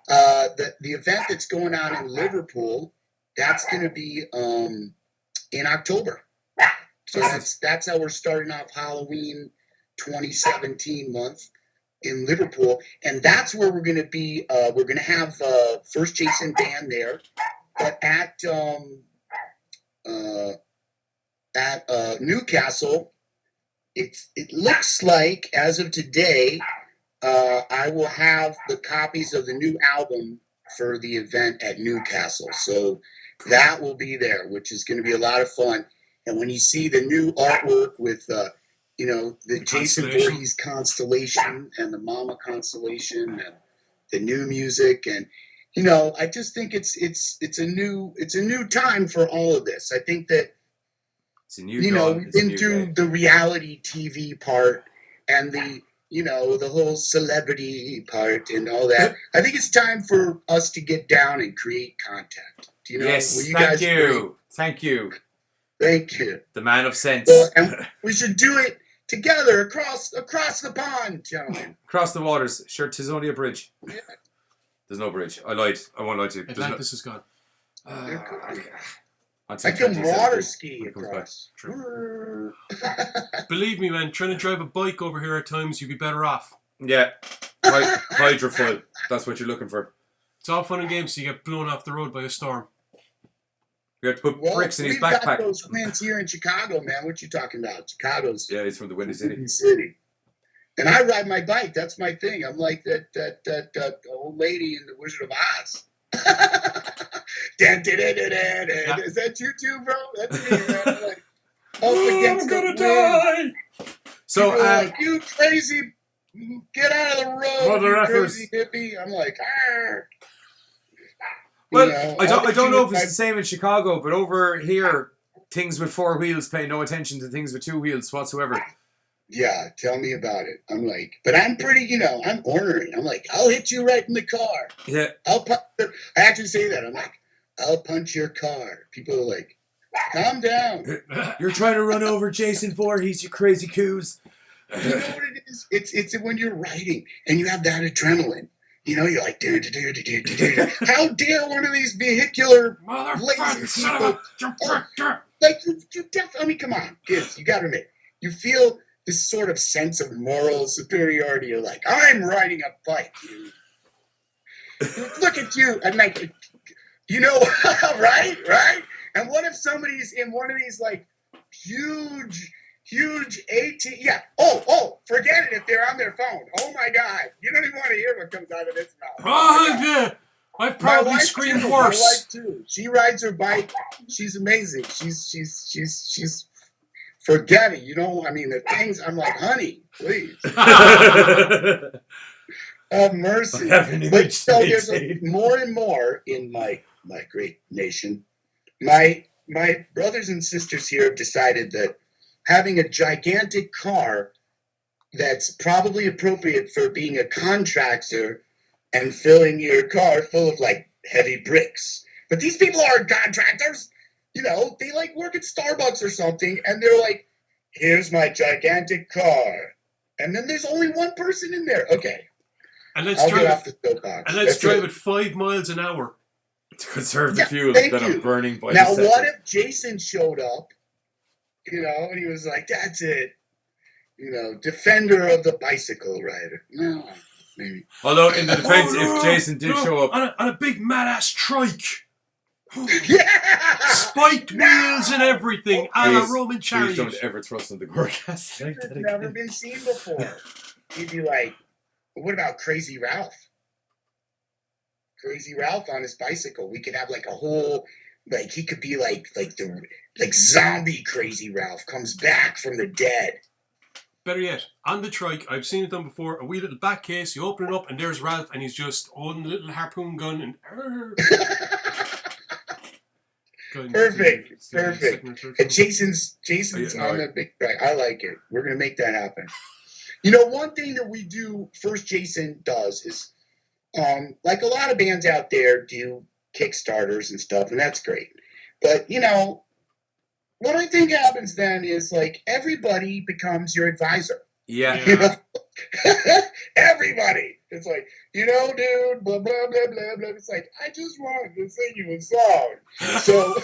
The event that's going on in Liverpool, that's going to be in October. So that's how we're starting off Halloween 2017 month in Liverpool, and that's where we're going to be. We're going to have First Jason band there. but at Newcastle, it looks like as of today, I will have the copies of the new album for the event at Newcastle. So that will be there, which is going to be a lot of fun. And when you see the new artwork with, the Jason Voorhees constellation and the Mama constellation and the new music, and I just think it's a new time for all of this. I think that It's a new we've been through the reality TV part and the whole celebrity part and all that. I think it's time for us to get down and create content. Yes, will you thank guys you. agree? Thank you. Thank you. The man of sense. Well, and we should do it together across the pond, gentlemen. Across the waters. Sure, 'tis only a bridge. Yeah. There's no bridge. I lied. I won't lie to you. Atlantis is gone. I can water ski across. Believe me, man, trying to drive a bike over here at times, you'd be better off. Yeah. Hydrofoil. That's what you're looking for. It's all fun and games, so you get blown off the road by a storm. You have to put bricks in his we've got backpack. those winds here in Chicago, man. What you talking about? Chicago's Yeah, he's from the Windy City. Windy City. And I ride my bike. That's my thing. I'm like that old lady in The Wizard of Oz. Is that you too, bro? That's me, man. I'm like, I'm gonna die. So, people are like, you crazy, get out of the road, Mother you effers. crazy hippie. I'm like, Arr. Well, I don't know if it's the same in Chicago, but over here, things with four wheels pay no attention to things with two wheels whatsoever. Yeah, tell me about it. I'm like, but I'm pretty, I'm ornery. I'm like, I'll hit you right in the car. Yeah. I actually say that. I'm like, I'll punch your car. People are like, calm down. You're trying to run over Jason Voorhees, you crazy coos. You know what it is? It's when you're riding and you have that adrenaline. You're like, how dare one of these vehicular lazy people? Like, you definitely, I mean, come on, kids, you gotta admit, you feel this sort of sense of moral superiority. You're like, I'm riding a bike, dude. Look at you. I'm like, right? And what if somebody's in one of these, like, huge AT? Yeah. Oh, forget it if they're on their phone. Oh, my God. You don't even want to hear what comes out of this mouth. Oh, yeah. I've probably screamed worse. My wife, too. She rides her bike. She's amazing. She's forget it. The things, I'm like, honey, please. Have mercy. But so there's more and more in my great nation. My brothers and sisters here have decided that having a gigantic car that's probably appropriate for being a contractor and filling your car full of like heavy bricks. But these people aren't contractors. They like work at Starbucks or something, and they're like, here's my gigantic car. And then there's only one person in there. Okay. And let's drive at 5 miles an hour. To conserve the fuel that I'm burning by now, the what if Jason showed up, and he was like, that's it. Defender of the bicycle rider. No, maybe. Although, in the defense, if Jason did show up... On a big mad-ass trike. Yeah! Spiked wheels and everything. On a Roman chariot. Please don't ever trust on the Gorecast. It's never been seen before. He'd be like, what about Crazy Ralph? Crazy Ralph on his bicycle. We could have like a whole, like he could be like zombie Crazy Ralph comes back from the dead. Better yet, on the trike, I've seen it done before, a wee little back case, you open it up and there's Ralph and he's just holding a little harpoon gun and... Perfect. And Jason's on the big track. I like it. We're going to make that happen. One thing that we do, first Jason does is, like a lot of bands out there do Kickstarters and stuff, and that's great. But, what I think happens then is, like, everybody becomes your advisor. Yeah. Everybody. It's like, dude, blah, blah, blah, blah, blah. It's like, I just wanted to sing you a song. So,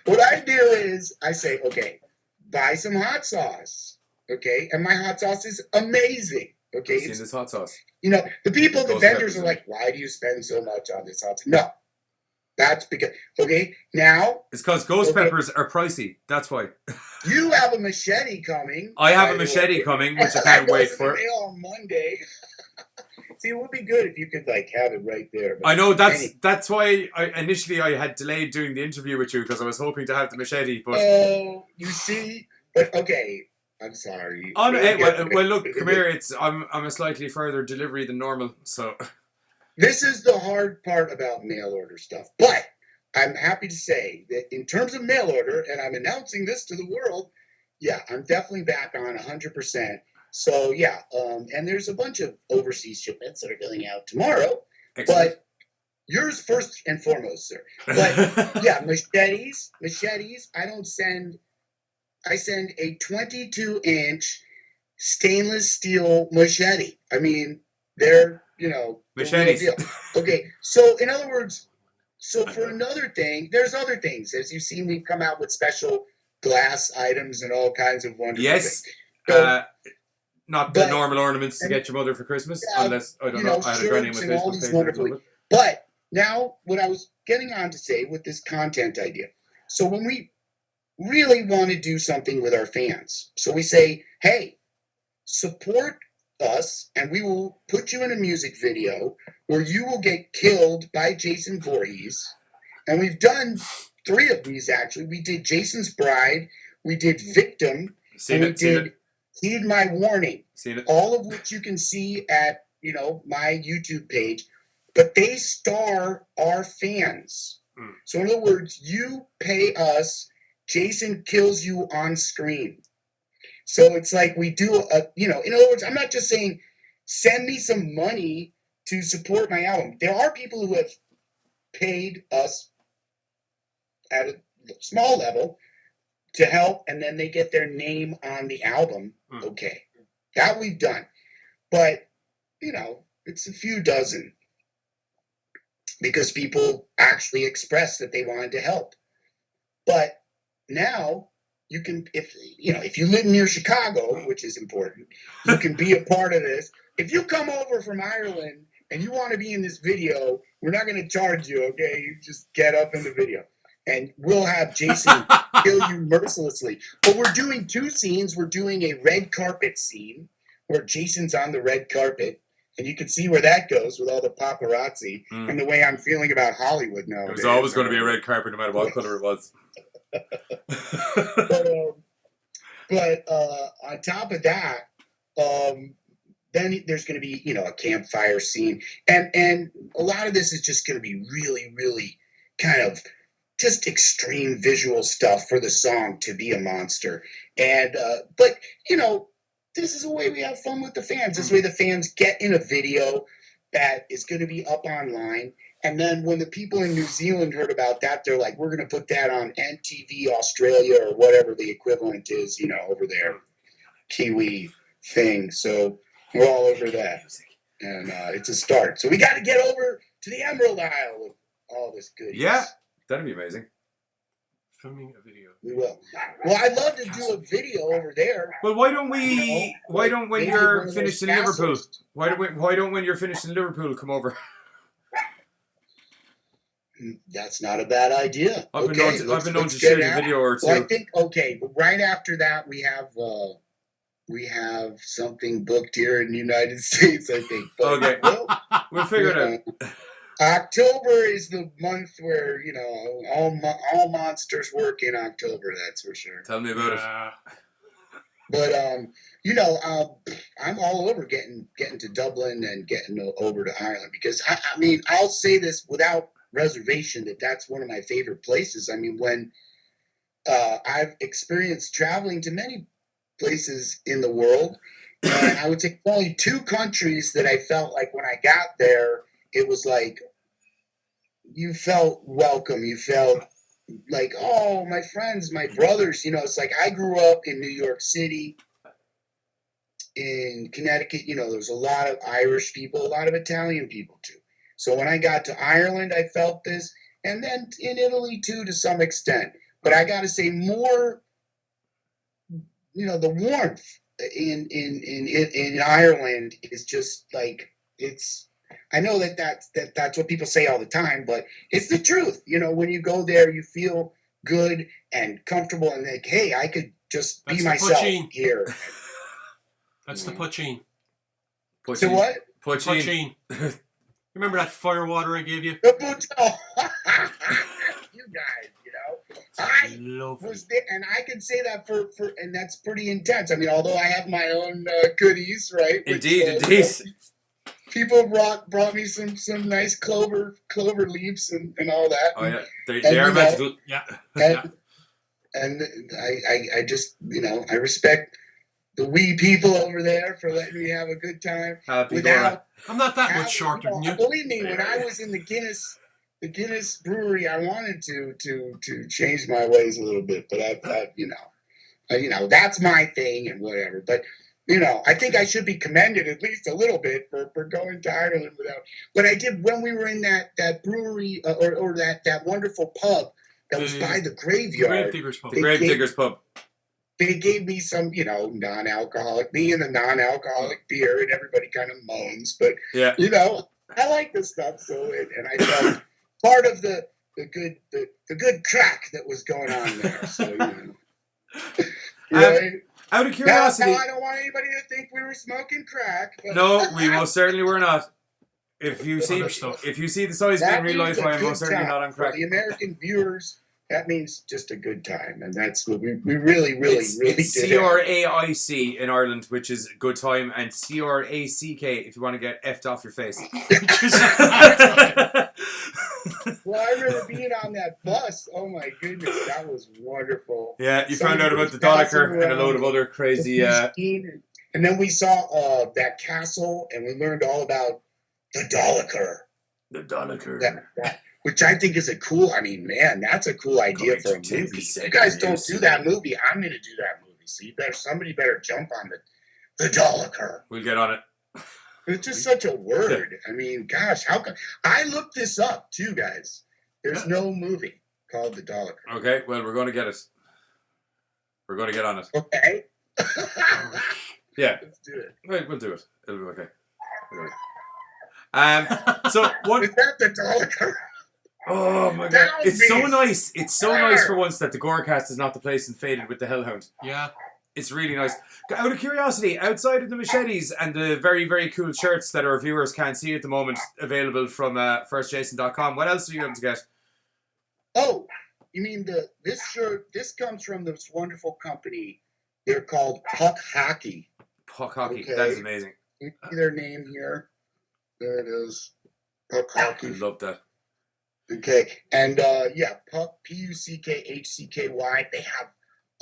what I do is, I say, okay, buy some hot sauce. Okay? And my hot sauce is amazing. Okay? I've seen this hot sauce. The people, the Ghost vendors peppers, are like, why do you spend so much on this? No, that's because, okay, now. It's because ghost peppers are pricey. That's why. You have a machete coming. I have a machete coming, which I can't wait for. On Monday. See, it would be good if you could have it right there. I know that's why initially I had delayed doing the interview with you because I was hoping to have the machete. But you see, but okay, I'm sorry. Oh no, hey, well, look, come here. I'm a slightly further delivery than normal, so. This is the hard part about mail order stuff, but I'm happy to say that in terms of mail order, and I'm announcing this to the world, yeah, I'm definitely back on 100%. So yeah, and there's a bunch of overseas shipments that are going out tomorrow. Excellent. But yours first and foremost, sir. But yeah, machetes. I send a 22-inch stainless steel machete. I mean, they're machetes. The deal. Okay, so in other words, for another thing, there's other things. As you've seen, we've come out with special glass items and all kinds of wonderful things. So, not the normal ornaments to get your mother for Christmas, unless, I don't know, I had a granny on my Facebook page. But now, what I was getting on to say with this content idea, so when we really want to do something with our fans, so we say, hey, support us, and we will put you in a music video where you will get killed by Jason Voorhees. And we've done 3 of these, actually. We did Jason's Bride, we did Victim, and we did Heed My Warning, all of which you can see at, my YouTube page. But they star our fans. So in other words, you pay us, Jason kills you on screen. So it's like we do in other words, I'm not just saying, send me some money to support my album. There are people who have paid us at a small level to help, and then they get their name on the album. Okay. That we've done. But, it's a few dozen. Because people actually expressed that they wanted to help. But now you can, if you live near Chicago, which is important, you can be a part of this. If you come over from Ireland and you want to be in this video, we're not going to charge you, okay? You just get up in the video. And we'll have Jason kill you mercilessly. But we're doing 2 scenes. We're doing a red carpet scene where Jason's on the red carpet. And you can see where that goes with all the paparazzi and the way I'm feeling about Hollywood now. There's always going to be a red carpet no matter what color it was. But on top of that, then there's going to be, a campfire scene. And a lot of this is just going to be really, really kind of just extreme visual stuff for the song to be a monster. And, but, this is a way we have fun with the fans. This way the fans get in a video that is going to be up online. And then when the people in New Zealand heard about that, they're like, we're going to put that on NTV Australia or whatever the equivalent is, over there. Kiwi thing. So we're all over that. And it's a start. So we got to get over to the Emerald Isle with all this goodies. Yeah, that'd be amazing. Filming a video. We will. Well, I'd love to do a video over there. Well, why don't we? Why don't when you're finished in Liverpool? Why don't when you're finished in Liverpool come over? That's not a bad idea. I've been known to share a video or 2. Well, I think but right after that we have something booked here in the United States. I think. But, okay, we'll figure it out. October is the month where all monsters work in October. That's for sure. Tell me about it. But I'm all over getting to Dublin and getting over to Ireland because I mean I'll say this without reservation that's one of my favorite places. I mean when I've experienced traveling to many places in the world, and I would say only 2 countries that I felt like when I got there. It was like you felt welcome. You felt like, oh, my friends, my brothers. It's like I grew up in New York City, in Connecticut. There's a lot of Irish people, a lot of Italian people too. So when I got to Ireland, I felt this, and then in Italy too, to some extent. But I got to say more. The warmth in Ireland is just like. I know that's what people say all the time, but it's the truth. You know, when you go there, you feel good and comfortable, and like, hey, I could just That's be the myself poutine. here. That's the poutine. So what? Poutine. Remember that fire water I gave you? The poutine. You guys, you know, I Lovely. was there, and I can say that for and that's pretty intense. I mean, although I have my own goodies, right? Indeed. People brought me some nice clover leaves and all that. Oh yeah, they are magical. Yeah. And I just, you know, I respect the wee people over there for letting me have a good time. Without I'm not that much shorter than you. Believe me, when I was in the Guinness brewery, I wanted to change my ways a little bit, but I you know, that's my thing and whatever. But you know, I think I should be commended at least a little bit for going to Ireland without. But I did when we were in that brewery or that wonderful pub that was by the graveyard. The Gravediggers pub. They gave me some, you know, non-alcoholic, me and the non-alcoholic beer, and everybody kind of moans. But yeah, you know, I like this stuff, so and I felt part of the good crack that was going on there. So you know. Right? Out of curiosity, now I don't want anybody to think we were smoking crack. But no, we most certainly were not. If you see the size in real life, I'm most certainly not on crack. For the American viewers, that means just a good time, and that's what we really it's did. CRAIC in Ireland, which is good time, and CRACK if you want to get effed off your face. Well, I remember being on that bus. Oh my goodness, that was wonderful. Yeah, you found out about the Donecker and a load of other crazy. And then we saw that castle, and we learned all about the Donecker. The Donecker. Which I think is a cool. I mean, man, that's a cool idea for a movie. If you guys don't do that movie, I'm going to do that movie. So somebody better jump on the Donecker. We'll get on it. It's just such a word. I mean, gosh, how come? I looked this up too, guys. There's no movie called The Donecker. Okay, well, we're going to get it. We're going to get on it. Okay. Yeah. Let's do it. Right, we'll do it. It'll be okay. So what? Is that The Donecker? Oh my god! It's so nice. It's so nice for once that the Gorecast is not the place and Faded with the Hellhound. Yeah. It's really nice. Out of curiosity, outside of the machetes and the very, very cool shirts that our viewers can't see at the moment, available from firstjason.com, what else are you able to get? Oh, you mean this shirt? This comes from this wonderful company. They're called Puck Hockey. Puck Hockey. Okay. That is amazing. You see their name here? There it is. Puck Hockey. I love that. Okay, and Puck, PUCKHCKY. They have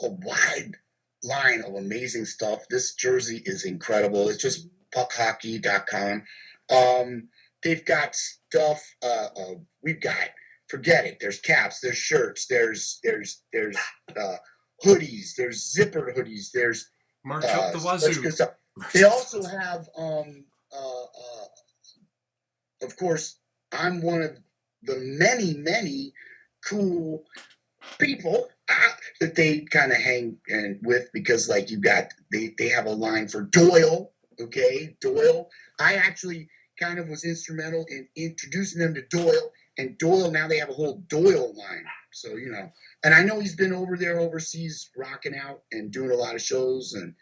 a wide line of amazing stuff. This jersey is incredible. It's just puckhockey.com. They've got stuff. We've got. Forget it. There's caps. There's shirts. There's hoodies. There's zipper hoodies. There's merch up the wazoo. They also have of course, I'm one of the many cool people that they kind of hang with because, like, you got they have a line for Doyle. Okay, Doyle. I actually kind of was instrumental in introducing them to Doyle, and Doyle now they have a whole Doyle line. So you know, and I know he's been over there overseas rocking out and doing a lot of shows, and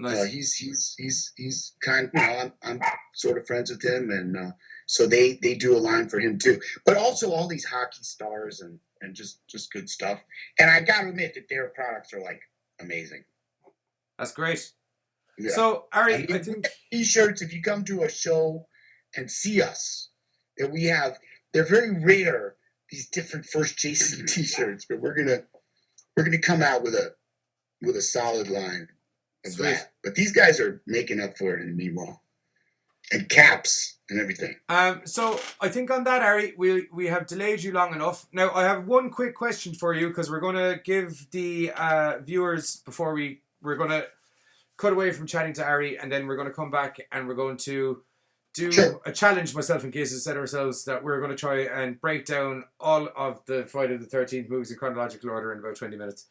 nice. He's kind of, you know, I'm sort of friends with him, and so they do a line for him too. But also all these hockey stars and just good stuff. And I got to admit that their products are like amazing. That's great. Yeah. So Ari, I think t-shirts. If you come to a show and see us, that we have, they're very rare. These different First Jason t-shirts, but we're gonna come out with a solid line of that. But these guys are making up for it in the meanwhile, and caps and everything. So I think on that, Ari, we have delayed you long enough. Now I have one quick question for you because we're going to give the viewers before we're going to cut away from chatting to Ari, and then we're going to come back and we're going to do a challenge, myself and Casey said ourselves, that we're going to try and break down all of the Friday the 13th movies in chronological order in about 20 minutes.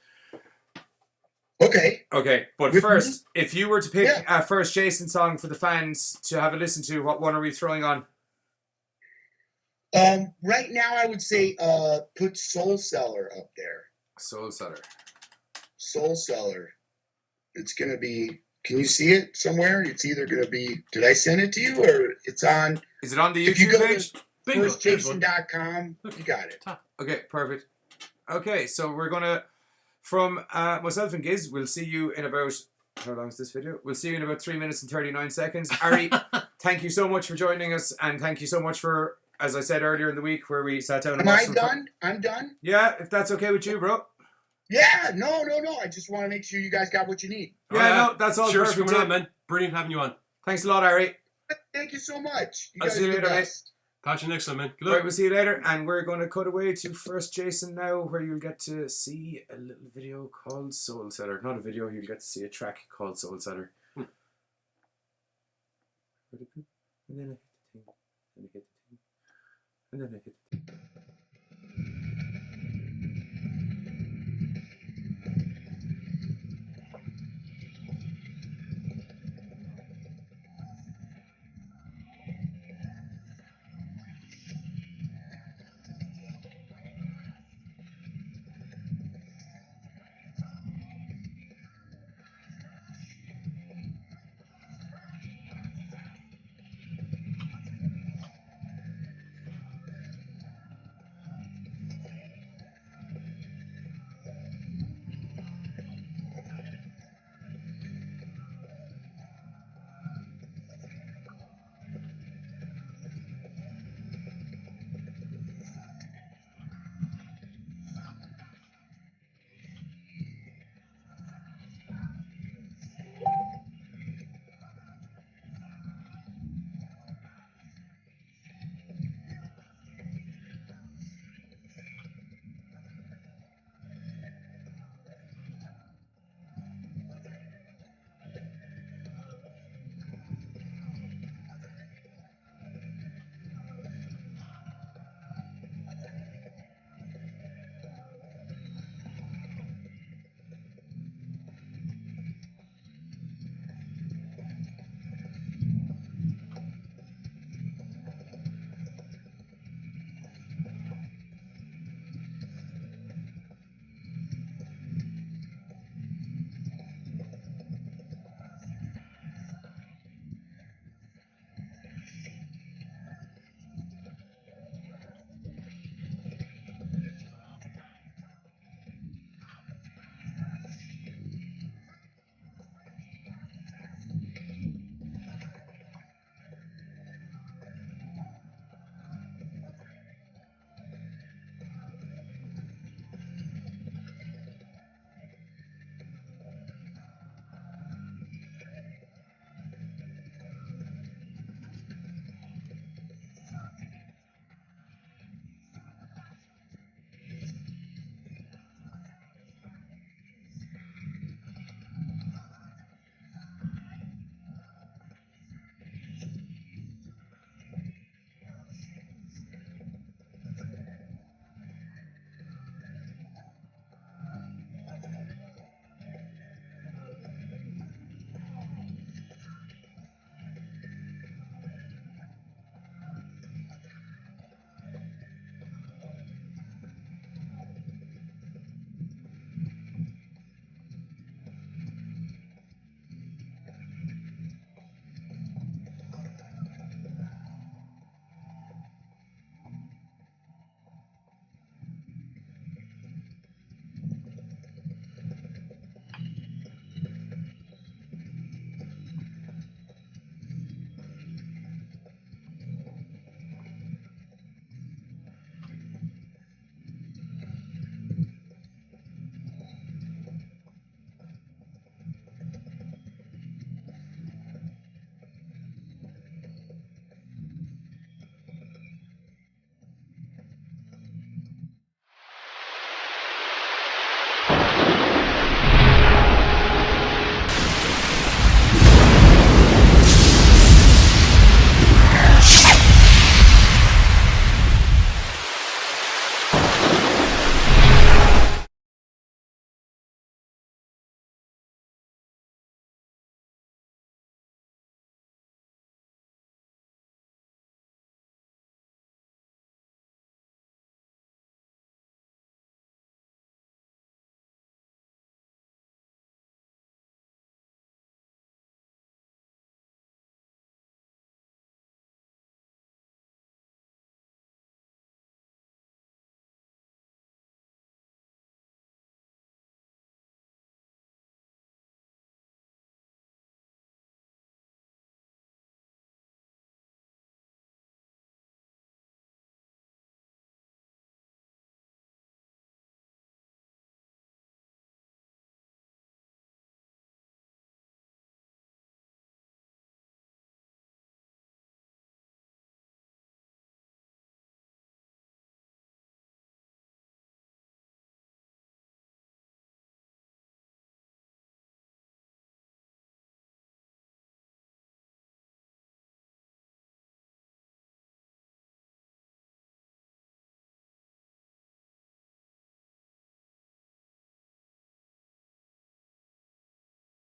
Okay. Okay, but With first, if you were to pick Yeah. a first Jason song for the fans to have a listen to, what one are we throwing on? Right now, I would say put Soul Seller up there. Soul Seller. Soul Seller. It's gonna be. Can you see it somewhere? It's either gonna be. Did I send it to you, or it's on? Is it on the If you YouTube go page? to Bingo. There's one. firstjason.com, you got it. Okay, perfect. Okay, so we're gonna, from myself and Giz, we'll see you in about, how long is this video? We'll see you in about 3 minutes and 39 seconds. Ari, thank you so much for joining us, and thank you so much for, as I said earlier in the week, where we sat down and Am I watched some done? I'm done. Yeah, if that's okay with you, bro. Yeah. No. I just want to make sure you guys got what you need. Yeah, no, that's all Cheers perfect. for coming on, man. Brilliant having you on. Thanks a lot, Ari. Thank you so much. You I'll guys see you are the later, mate. best. Catch you next time, man. Good Right, luck. we'll see you later, and we're going to cut away to first Jason now, where you'll get to see a little video called Soul Seller. Not a video, you'll get to see a track called Soul Seller. And then I hit the thing, and I hit the thing, and then I hit the